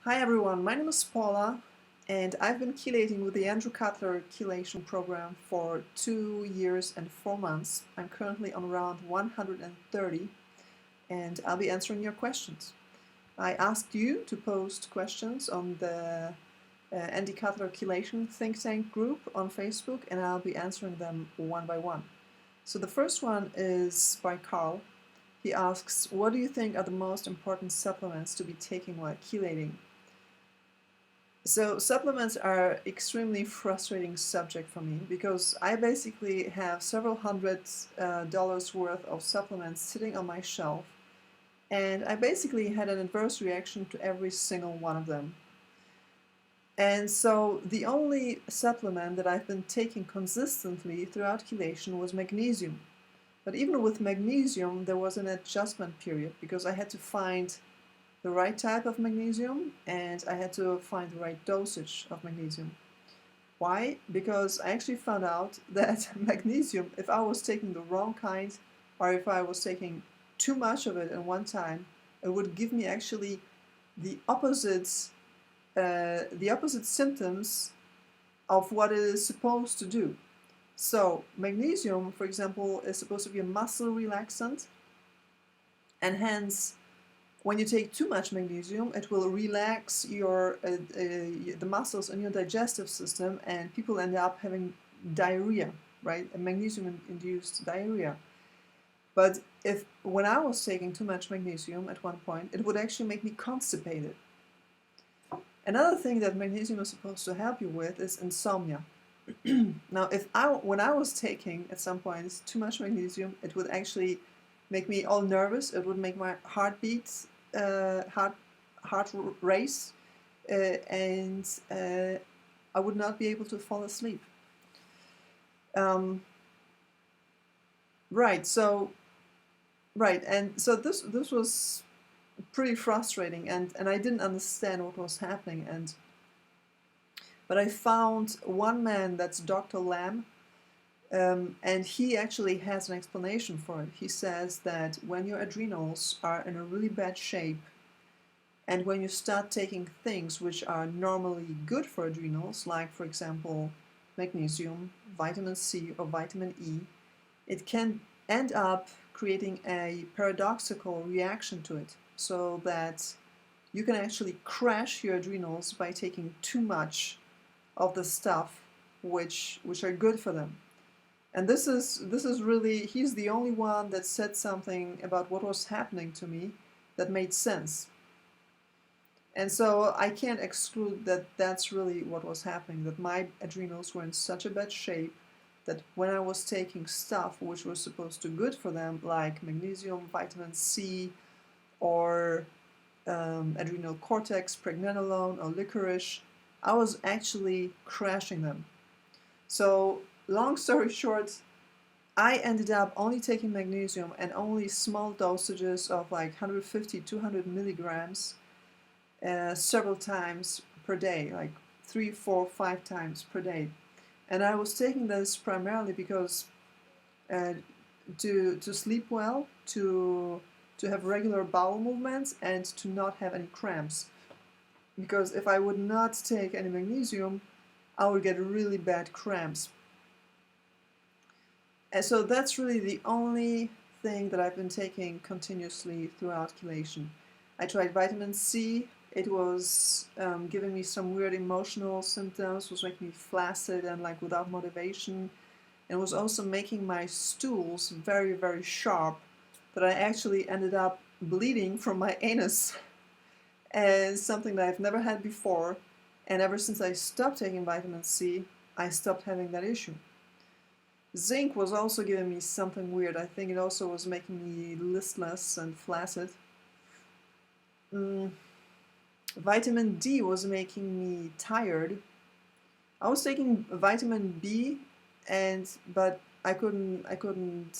Hi everyone, my name is Paula and I've been chelating with the Andrew Cutler Chelation program for 2 years and 4 months. I'm currently on round 130 and I'll be answering your questions. I asked you to post questions on the Andy Cutler Chelation think tank group on Facebook and I'll be answering them one by one. So the first one is by Carl. He asks, what do you think are the most important supplements to be taking while chelating? So supplements are extremely frustrating subject for me because I basically have several hundred dollars worth of supplements sitting on my shelf, and I basically had an adverse reaction to every single one of them. And so the only supplement that I've been taking consistently throughout chelation was magnesium. But even with magnesium, there was an adjustment period because I had to find the right type of magnesium and I had to find the right dosage of magnesium. Why? Because I actually found out that magnesium, if I was taking the wrong kind or if I was taking too much of it at one time, it would give me actually the opposite symptoms of what it is supposed to do. So magnesium, for example, is supposed to be a muscle relaxant, and hence when you take too much magnesium, it will relax the muscles in your digestive system, and people end up having diarrhea, right? A magnesium-induced diarrhea. But when I was taking too much magnesium at one point, it would actually make me constipated. Another thing that magnesium is supposed to help you with is insomnia. Now, when I was taking at some point too much magnesium, it would actually make me all nervous. It would make my heart race, and I would not be able to fall asleep. Right. So this was pretty frustrating, and I didn't understand what was happening. But I found one man, that's Dr. Lamb. And he actually has an explanation for it. He says that when your adrenals are in a really bad shape, and when you start taking things which are normally good for adrenals, like for example magnesium, vitamin C, or vitamin E, it can end up creating a paradoxical reaction to it, so that you can actually crash your adrenals by taking too much of the stuff which are good for them. And this is really, he's the only one that said something about what was happening to me that made sense. And so I can't exclude that that's really what was happening, that my adrenals were in such a bad shape that when I was taking stuff which was supposed to be good for them, like magnesium, vitamin C, or adrenal cortex, pregnenolone, or licorice, I was actually crashing them. So long story short, I ended up only taking magnesium and only small dosages of like 150, 200 milligrams several times per day, like 3, 4, 5 times per day. And I was taking this primarily because to sleep well, to have regular bowel movements, and to not have any cramps. Because if I would not take any magnesium, I would get really bad cramps. And so that's really the only thing that I've been taking continuously throughout chelation. I tried vitamin C. It was giving me some weird emotional symptoms, was making me flaccid and like without motivation. And was also making my stools very, very sharp, that I actually ended up bleeding from my anus. And something that I've never had before. And ever since I stopped taking vitamin C, I stopped having that issue. Zinc was also giving me something weird. I think it also was making me listless and flaccid. Vitamin D was making me tired. I was taking vitamin B, but I couldn't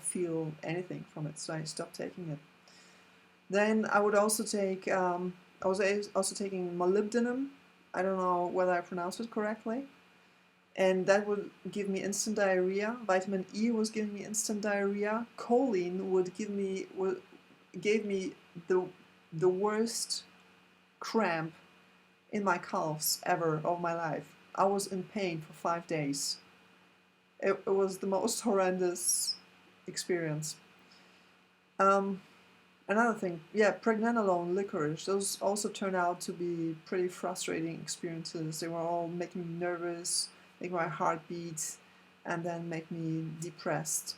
feel anything from it, so I stopped taking it. Then I would also take I was also taking molybdenum. I don't know whether I pronounced it correctly. And that would give me instant diarrhea. Vitamin E was giving me instant diarrhea. Choline gave me the worst cramp in my calves ever of my life. I was in pain for 5 days. It was the most horrendous experience. Um, Another thing, yeah, pregnenolone, licorice, those also turned out to be pretty frustrating experiences. They were all making me nervous, make my heart beat, and then make me depressed.